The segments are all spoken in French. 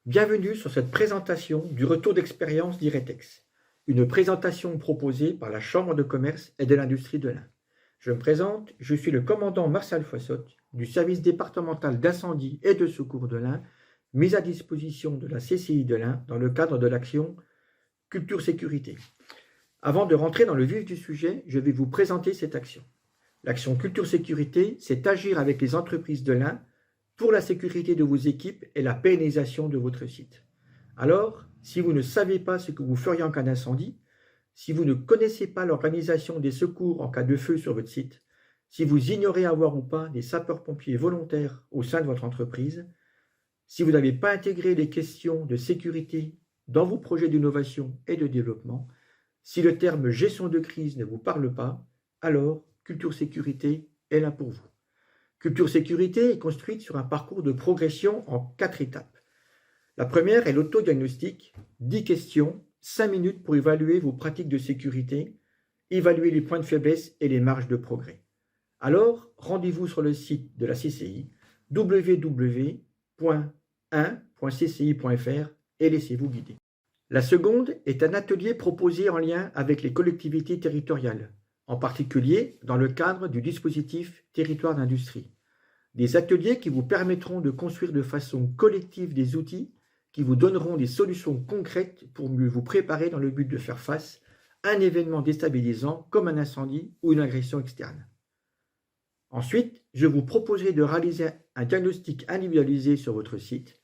Bienvenue sur cette présentation du retour d'expérience d'Iretex, une présentation proposée par la Chambre de commerce et de l'industrie de l'Ain. Je me présente, je suis le commandant Martial Foissotte du service départemental d'incendie et de secours de l'Ain, mis à disposition de la CCI de l'Ain dans le cadre de l'action Culture Sécurité. Avant de rentrer dans le vif du sujet, je vais vous présenter cette action. L'action Culture Sécurité, c'est agir avec les entreprises de l'Ain pour la sécurité de vos équipes et la pérennisation de votre site. Alors, si vous ne savez pas ce que vous feriez en cas d'incendie, si vous ne connaissez pas l'organisation des secours en cas de feu sur votre site, si vous ignorez avoir ou pas des sapeurs-pompiers volontaires au sein de votre entreprise, si vous n'avez pas intégré les questions de sécurité dans vos projets d'innovation et de développement, si le terme gestion de crise ne vous parle pas, alors Culture Sécurité est là pour vous. Culture Sécurité est construite sur un parcours de progression en 4 étapes. La première est l'autodiagnostic, 10 questions, 5 minutes pour évaluer vos pratiques de sécurité, évaluer les points de faiblesse et les marges de progrès. Alors, rendez-vous sur le site de la CCI, www.1.cci.fr et laissez-vous guider. La seconde est un atelier proposé en lien avec les collectivités territoriales, en particulier dans le cadre du dispositif Territoire d'industrie. Des ateliers qui vous permettront de construire de façon collective des outils qui vous donneront des solutions concrètes pour mieux vous préparer dans le but de faire face à un événement déstabilisant comme un incendie ou une agression externe. Ensuite, je vous proposerai de réaliser un diagnostic individualisé sur votre site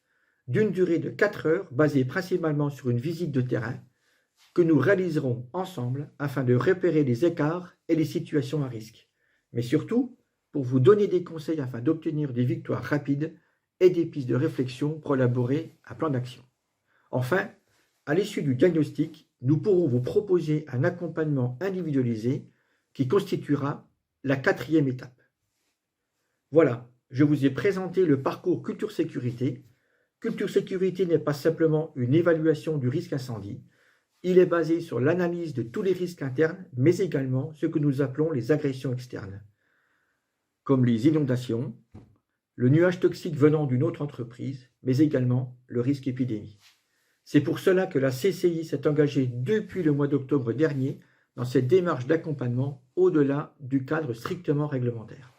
d'une durée de 4 heures basée principalement sur une visite de terrain que nous réaliserons ensemble afin de repérer les écarts et les situations à risque, mais surtout pour vous donner des conseils afin d'obtenir des victoires rapides et des pistes de réflexion pour élaborer un plan d'action. Enfin, à l'issue du diagnostic, nous pourrons vous proposer un accompagnement individualisé qui constituera la 4e étape. Voilà, je vous ai présenté le parcours Culture Sécurité. Culture Sécurité n'est pas simplement une évaluation du risque incendie, il est basé sur l'analyse de tous les risques internes, mais également ce que nous appelons les agressions externes, comme les inondations, le nuage toxique venant d'une autre entreprise, mais également le risque épidémie. C'est pour cela que la CCI s'est engagée depuis le mois d'octobre dernier dans cette démarche d'accompagnement au-delà du cadre strictement réglementaire.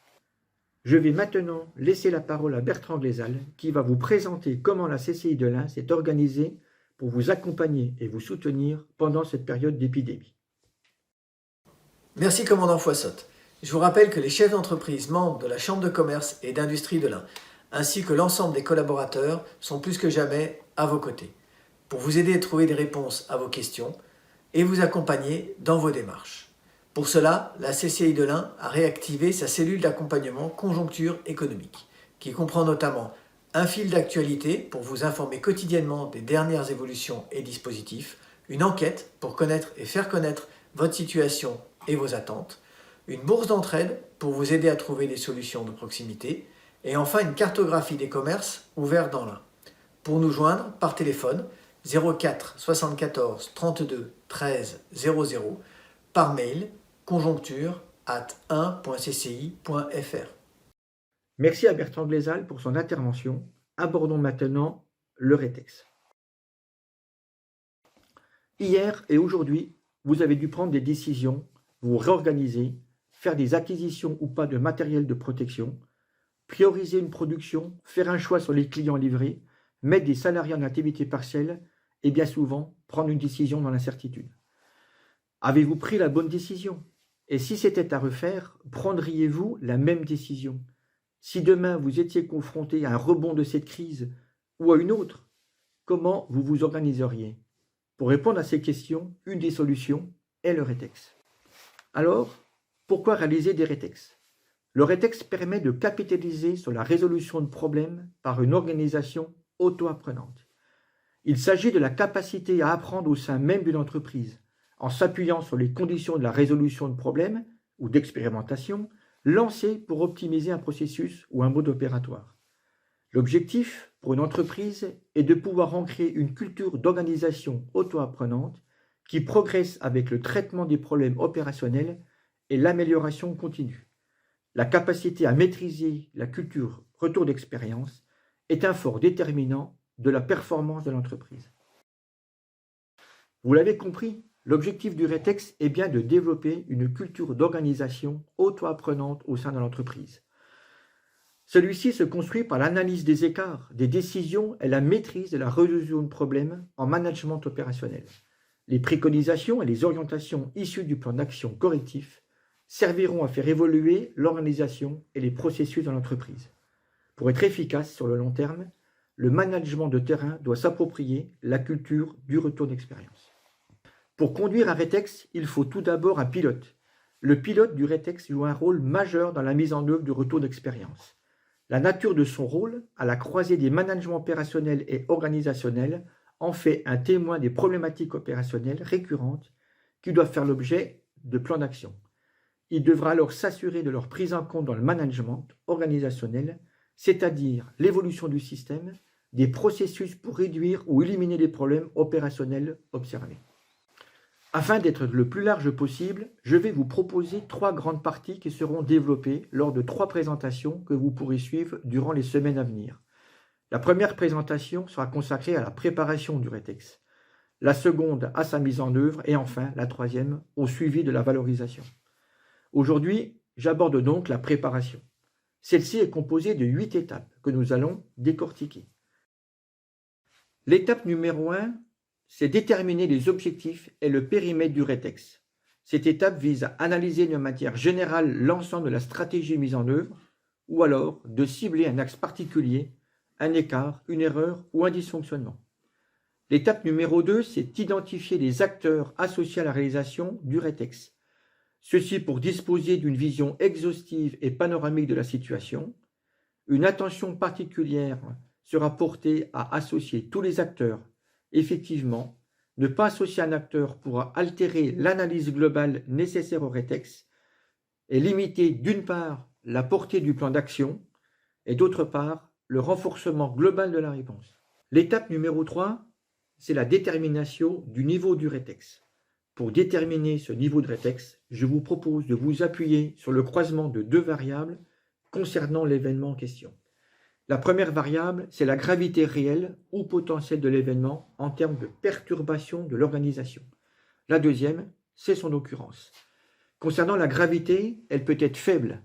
Je vais maintenant laisser la parole à Bertrand Glézal qui va vous présenter comment la CCI de l'Ain s'est organisée pour vous accompagner et vous soutenir pendant cette période d'épidémie. Merci commandant Foissotte. Je vous rappelle que les chefs d'entreprise membres de la Chambre de commerce et d'industrie de l'Ain, ainsi que l'ensemble des collaborateurs, sont plus que jamais à vos côtés, pour vous aider à trouver des réponses à vos questions et vous accompagner dans vos démarches. Pour cela, la CCI de l'Ain a réactivé sa cellule d'accompagnement conjoncture économique, qui comprend notamment un fil d'actualité pour vous informer quotidiennement des dernières évolutions et dispositifs, une enquête pour connaître et faire connaître votre situation et vos attentes, une bourse d'entraide pour vous aider à trouver des solutions de proximité, et enfin une cartographie des commerces ouverts dans l'Ain. Pour nous joindre par téléphone 04 74 32 13 00, par mail conjoncture@1.cci.fr. Merci à Bertrand Glézal pour son intervention. Abordons maintenant le rétex. Hier et aujourd'hui, vous avez dû prendre des décisions, vous réorganiser, faire des acquisitions ou pas de matériel de protection, prioriser une production, faire un choix sur les clients livrés, mettre des salariés en activité partielle et bien souvent prendre une décision dans l'incertitude. Avez-vous pris la bonne décision? Et si c'était à refaire, prendriez-vous la même décision? Si demain vous étiez confronté à un rebond de cette crise ou à une autre, comment vous vous organiseriez? Pour répondre à ces questions, une des solutions est le rétex. Alors, pourquoi réaliser des rétex? Le rétex permet de capitaliser sur la résolution de problèmes par une organisation auto-apprenante. Il s'agit de la capacité à apprendre au sein même d'une entreprise, en s'appuyant sur les conditions de la résolution de problèmes ou d'expérimentation lancées pour optimiser un processus ou un mode opératoire. L'objectif pour une entreprise est de pouvoir ancrer une culture d'organisation auto-apprenante qui progresse avec le traitement des problèmes opérationnels et l'amélioration continue. La capacité à maîtriser la culture retour d'expérience est un fort déterminant de la performance de l'entreprise. Vous l'avez compris, l'objectif du RETEX est bien de développer une culture d'organisation auto-apprenante au sein de l'entreprise. Celui-ci se construit par l'analyse des écarts, des décisions et la maîtrise de la résolution de problèmes en management opérationnel. Les préconisations et les orientations issues du plan d'action correctif serviront à faire évoluer l'organisation et les processus dans l'entreprise. Pour être efficace sur le long terme, le management de terrain doit s'approprier la culture du retour d'expérience. Pour conduire un RETEX, il faut tout d'abord un pilote. Le pilote du RETEX joue un rôle majeur dans la mise en œuvre du retour d'expérience. La nature de son rôle, à la croisée des managements opérationnels et organisationnels, en fait un témoin des problématiques opérationnelles récurrentes qui doivent faire l'objet de plans d'action. Il devra alors s'assurer de leur prise en compte dans le management organisationnel, c'est-à-dire l'évolution du système, des processus pour réduire ou éliminer les problèmes opérationnels observés. Afin d'être le plus large possible, je vais vous proposer 3 grandes parties qui seront développées lors de 3 présentations que vous pourrez suivre durant les semaines à venir. La première présentation sera consacrée à la préparation du RETEX, la seconde à sa mise en œuvre et enfin la troisième au suivi de la valorisation. Aujourd'hui, j'aborde donc la préparation. Celle-ci est composée de 8 étapes que nous allons décortiquer. L'étape numéro 1, c'est déterminer les objectifs et le périmètre du RETEX. Cette étape vise à analyser de manière générale l'ensemble de la stratégie mise en œuvre ou alors de cibler un axe particulier, un écart, une erreur ou un dysfonctionnement. L'étape numéro 2, c'est identifier les acteurs associés à la réalisation du RETEX. Ceci pour disposer d'une vision exhaustive et panoramique de la situation. Une attention particulière sera portée à associer tous les acteurs. Effectivement, ne pas associer un acteur pourra altérer l'analyse globale nécessaire au RETEX et limiter d'une part la portée du plan d'action et d'autre part le renforcement global de la réponse. L'étape numéro 3, c'est la détermination du niveau du RETEX. Pour déterminer ce niveau de RETEX, je vous propose de vous appuyer sur le croisement de 2 variables concernant l'événement en question. La première variable, c'est la gravité réelle ou potentielle de l'événement en termes de perturbation de l'organisation. La deuxième, c'est son occurrence. Concernant la gravité, elle peut être faible.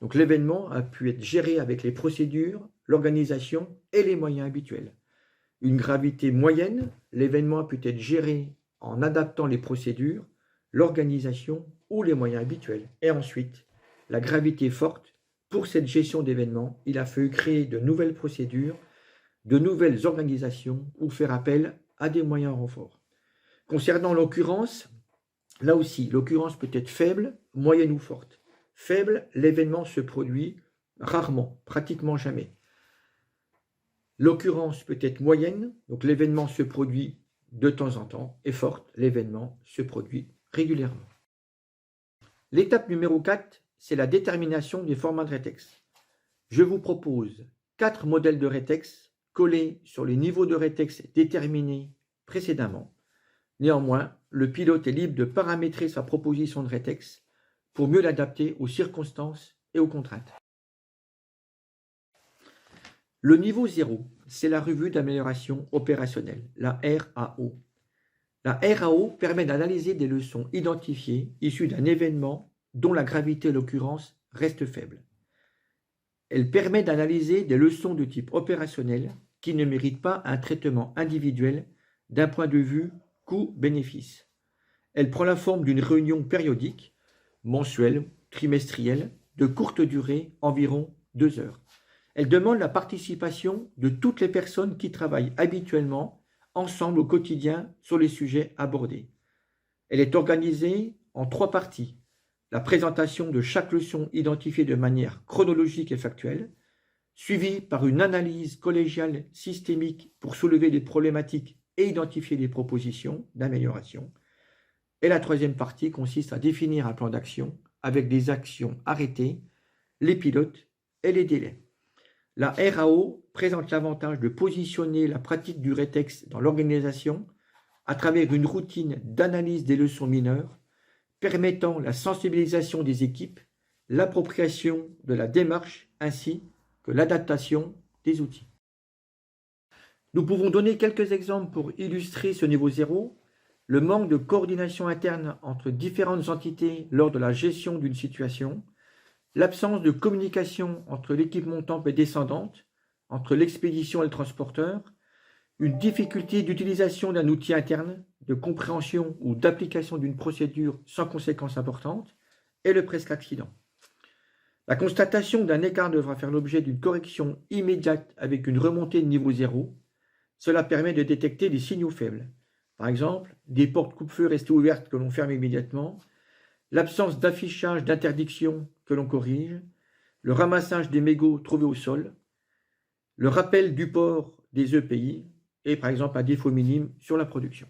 Donc l'événement a pu être géré avec les procédures, l'organisation et les moyens habituels. Une gravité moyenne, l'événement peut être géré en adaptant les procédures, l'organisation ou les moyens habituels. Et ensuite, la gravité forte, pour cette gestion d'événements, il a fallu créer de nouvelles procédures, de nouvelles organisations ou faire appel à des moyens renforts. Concernant l'occurrence, là aussi, l'occurrence peut être faible, moyenne ou forte. Faible, l'événement se produit rarement, pratiquement jamais. L'occurrence peut être moyenne, donc l'événement se produit de temps en temps, et forte, l'événement se produit régulièrement. L'étape numéro 4, c'est la détermination des formats de RETEX. Je vous propose 4 modèles de RETEX collés sur les niveaux de RETEX déterminés précédemment. Néanmoins, le pilote est libre de paramétrer sa proposition de RETEX pour mieux l'adapter aux circonstances et aux contraintes. Le niveau 0, c'est la revue d'amélioration opérationnelle, la RAO. La RAO permet d'analyser des leçons identifiées issues d'un événement dont la gravité et l'occurrence restent faibles. Elle permet d'analyser des leçons de type opérationnel qui ne méritent pas un traitement individuel d'un point de vue coût-bénéfice. Elle prend la forme d'une réunion périodique, mensuelle, trimestrielle, de courte durée, environ 2 heures. Elle demande la participation de toutes les personnes qui travaillent habituellement ensemble au quotidien sur les sujets abordés. Elle est organisée en 3 parties. La présentation de chaque leçon identifiée de manière chronologique et factuelle, suivie par une analyse collégiale systémique pour soulever des problématiques et identifier des propositions d'amélioration. Et la 3e partie consiste à définir un plan d'action avec des actions arrêtées, les pilotes et les délais. La RAO présente l'avantage de positionner la pratique du RETEX dans l'organisation à travers une routine d'analyse des leçons mineures, permettant la sensibilisation des équipes, l'appropriation de la démarche ainsi que l'adaptation des outils. Nous pouvons donner quelques exemples pour illustrer ce niveau 0. Le manque de coordination interne entre différentes entités lors de la gestion d'une situation, l'absence de communication entre l'équipe montante et descendante, entre l'expédition et le transporteur, une difficulté d'utilisation d'un outil interne, de compréhension ou d'application d'une procédure sans conséquences importantes, et le presque accident. La constatation d'un écart devra faire l'objet d'une correction immédiate avec une remontée de niveau 0. Cela permet de détecter des signaux faibles. Par exemple, des portes coupe-feu restées ouvertes que l'on ferme immédiatement, l'absence d'affichage d'interdiction que l'on corrige, le ramassage des mégots trouvés au sol, le rappel du port des EPI et par exemple un défaut minime sur la production.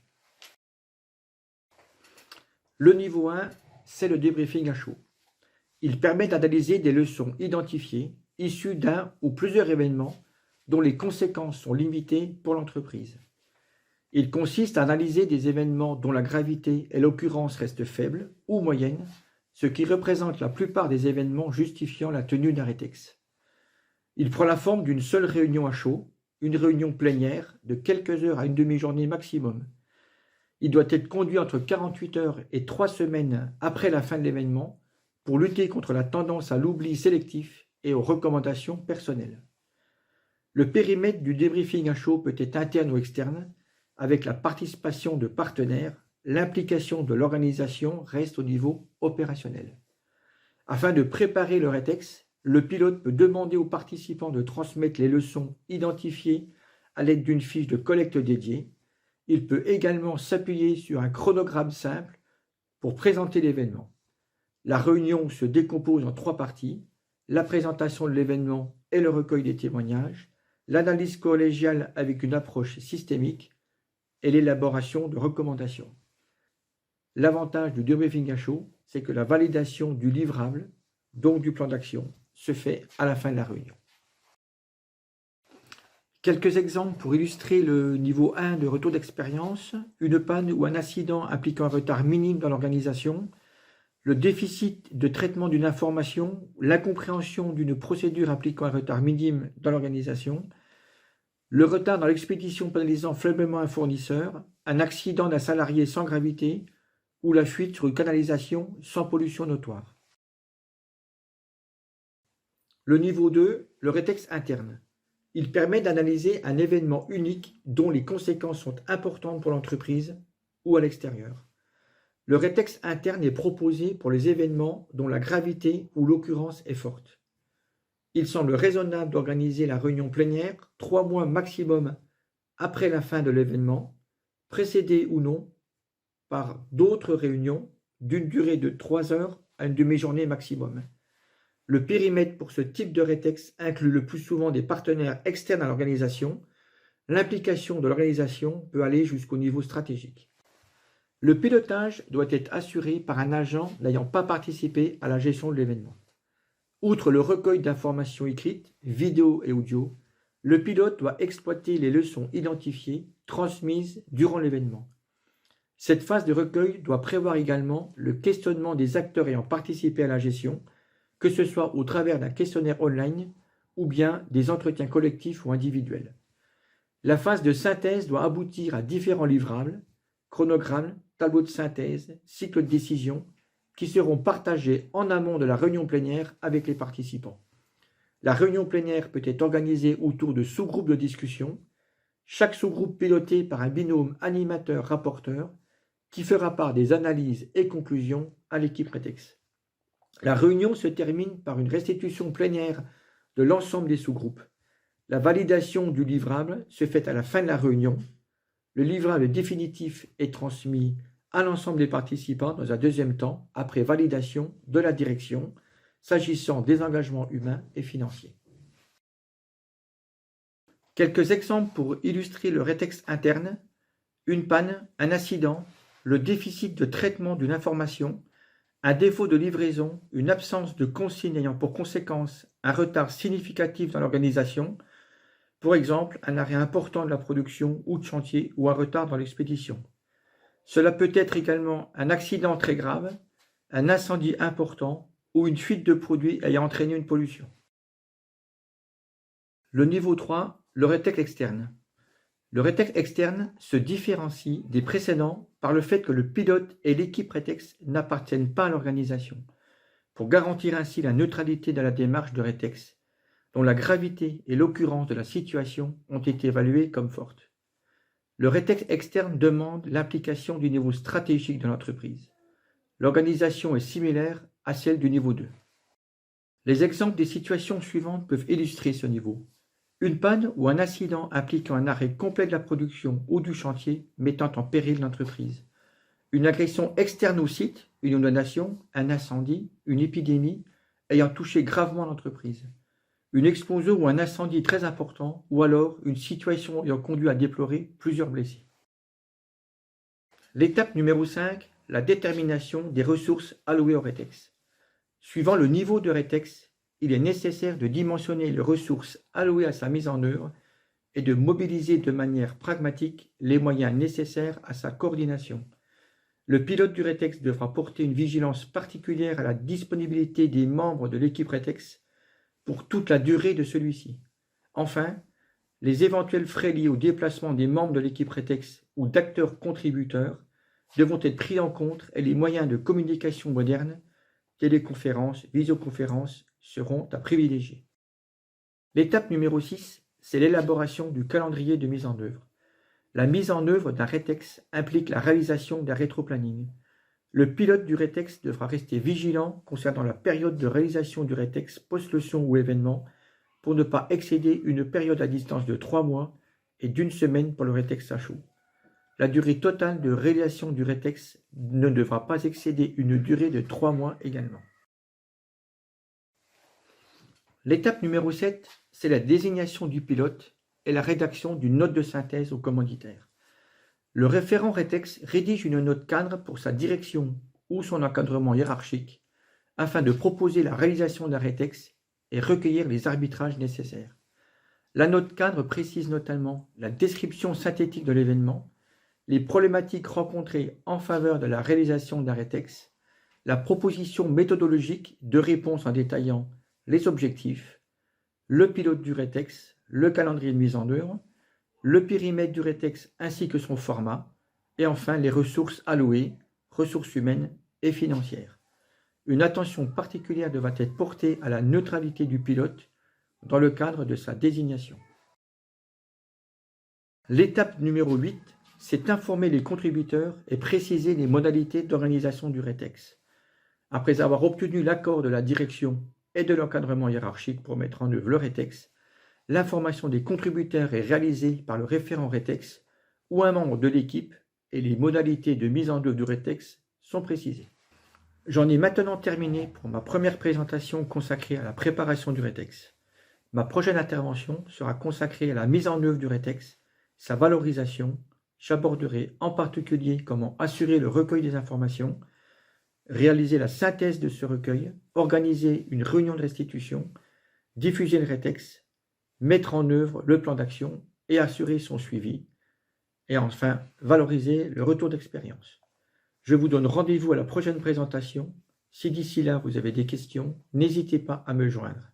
Le niveau 1, c'est le débriefing à chaud. Il permet d'analyser des leçons identifiées issues d'un ou plusieurs événements dont les conséquences sont limitées pour l'entreprise. Il consiste à analyser des événements dont la gravité et l'occurrence restent faibles ou moyennes, ce qui représente la plupart des événements justifiant la tenue d'un rétex. Il prend la forme d'une seule réunion à chaud, une réunion plénière de quelques heures à une demi-journée maximum. Il doit être conduit entre 48 heures et 3 semaines après la fin de l'événement pour lutter contre la tendance à l'oubli sélectif et aux recommandations personnelles. Le périmètre du débriefing à chaud peut être interne ou externe, avec la participation de partenaires, l'implication de l'organisation reste au niveau opérationnel. Afin de préparer le rétex, le pilote peut demander aux participants de transmettre les leçons identifiées à l'aide d'une fiche de collecte dédiée. Il peut également s'appuyer sur un chronogramme simple pour présenter l'événement. La réunion se décompose en 3 parties, la présentation de l'événement et le recueil des témoignages, l'analyse collégiale avec une approche systémique et l'élaboration de recommandations. L'avantage du débriefing à chaud, c'est que la validation du livrable, donc du plan d'action, se fait à la fin de la réunion. Quelques exemples pour illustrer le niveau 1 de retour d'expérience, une panne ou un accident impliquant un retard minime dans l'organisation, le déficit de traitement d'une information, l'incompréhension d'une procédure impliquant un retard minime dans l'organisation, le retard dans l'expédition pénalisant faiblement un fournisseur, un accident d'un salarié sans gravité ou la fuite sur une canalisation sans pollution notoire. Le niveau 2, le rétex interne. Il permet d'analyser un événement unique dont les conséquences sont importantes pour l'entreprise ou à l'extérieur. Le rétex interne est proposé pour les événements dont la gravité ou l'occurrence est forte. Il semble raisonnable d'organiser la réunion plénière 3 mois maximum après la fin de l'événement, précédée ou non par d'autres réunions d'une durée de 3 heures à une demi-journée maximum. Le périmètre pour ce type de rétex inclut le plus souvent des partenaires externes à l'organisation. L'implication de l'organisation peut aller jusqu'au niveau stratégique. Le pilotage doit être assuré par un agent n'ayant pas participé à la gestion de l'événement. Outre le recueil d'informations écrites, vidéo et audio, le pilote doit exploiter les leçons identifiées, transmises durant l'événement. Cette phase de recueil doit prévoir également le questionnement des acteurs ayant participé à la gestion, que ce soit au travers d'un questionnaire online ou bien des entretiens collectifs ou individuels. La phase de synthèse doit aboutir à différents livrables, chronogrammes, tableaux de synthèse, cycles de décision, qui seront partagés en amont de la réunion plénière avec les participants. La réunion plénière peut être organisée autour de sous-groupes de discussion, chaque sous-groupe piloté par un binôme animateur-rapporteur qui fera part des analyses et conclusions à l'équipe rétex. La réunion se termine par une restitution plénière de l'ensemble des sous-groupes. La validation du livrable se fait à la fin de la réunion. Le livrable définitif est transmis à l'ensemble des participants dans un deuxième temps, après validation de la direction, s'agissant des engagements humains et financiers. Quelques exemples pour illustrer le rétex interne: une panne, un accident, le déficit de traitement d'une information, un défaut de livraison, une absence de consigne ayant pour conséquence un retard significatif dans l'organisation, pour exemple un arrêt important de la production ou de chantier ou un retard dans l'expédition. Cela peut être également un accident très grave, un incendie important ou une fuite de produits ayant entraîné une pollution. Le niveau 3, le rétex externe. Le rétex externe se différencie des précédents par le fait que le pilote et l'équipe rétex n'appartiennent pas à l'organisation, pour garantir ainsi la neutralité de la démarche de rétex, dont la gravité et l'occurrence de la situation ont été évaluées comme fortes. Le rétex externe demande l'implication du niveau stratégique de l'entreprise. L'organisation est similaire à celle du niveau 2. Les exemples des situations suivantes peuvent illustrer ce niveau. Une panne ou un accident impliquant un arrêt complet de la production ou du chantier mettant en péril l'entreprise. Une agression externe au site, une inondation, un incendie, une épidémie ayant touché gravement l'entreprise. Une explosion ou un incendie très important, ou alors une situation ayant conduit à déplorer plusieurs blessés. L'étape numéro 5, la détermination des ressources allouées au rétex. Suivant le niveau de rétex, il est nécessaire de dimensionner les ressources allouées à sa mise en œuvre et de mobiliser de manière pragmatique les moyens nécessaires à sa coordination. Le pilote du rétex devra porter une vigilance particulière à la disponibilité des membres de l'équipe rétex pour toute la durée de celui-ci. Enfin, les éventuels frais liés au déplacement des membres de l'équipe rétex ou d'acteurs contributeurs devront être pris en compte et les moyens de communication modernes, téléconférences, visioconférences, seront à privilégier. L'étape numéro 6, c'est l'élaboration du calendrier de mise en œuvre. La mise en œuvre d'un rétex implique la réalisation d'un rétroplanning. Le pilote du rétex devra rester vigilant concernant la période de réalisation du rétex post-leçon ou événement pour ne pas excéder une période à distance de 3 mois et d'1 semaine pour le rétex à chaud. La durée totale de réalisation du rétex ne devra pas excéder une durée de 3 mois également. L'étape numéro 7, c'est la désignation du pilote et la rédaction d'une note de synthèse au commanditaire. Le référent rétex rédige une note cadre pour sa direction ou son encadrement hiérarchique afin de proposer la réalisation d'un rétex et recueillir les arbitrages nécessaires. La note cadre précise notamment la description synthétique de l'événement, les problématiques rencontrées en faveur de la réalisation d'un rétex, la proposition méthodologique de réponse en détaillant les objectifs, le pilote du rétex, le calendrier de mise en œuvre, le périmètre du rétex ainsi que son format, et enfin les ressources allouées, ressources humaines et financières. Une attention particulière devra être portée à la neutralité du pilote dans le cadre de sa désignation. L'étape numéro 8, c'est informer les contributeurs et préciser les modalités d'organisation du rétex. Après avoir obtenu l'accord de la direction et de l'encadrement hiérarchique pour mettre en œuvre le rétex, l'information des contributeurs est réalisée par le référent rétex ou un membre de l'équipe et les modalités de mise en œuvre du rétex sont précisées. J'en ai maintenant terminé pour ma première présentation consacrée à la préparation du rétex. Ma prochaine intervention sera consacrée à la mise en œuvre du rétex, sa valorisation. J'aborderai en particulier comment assurer le recueil des informations, réaliser la synthèse de ce recueil, organiser une réunion de restitution, diffuser le rétex, mettre en œuvre le plan d'action et assurer son suivi, et enfin valoriser le retour d'expérience. Je vous donne rendez-vous à la prochaine présentation. Si d'ici là vous avez des questions, n'hésitez pas à me joindre.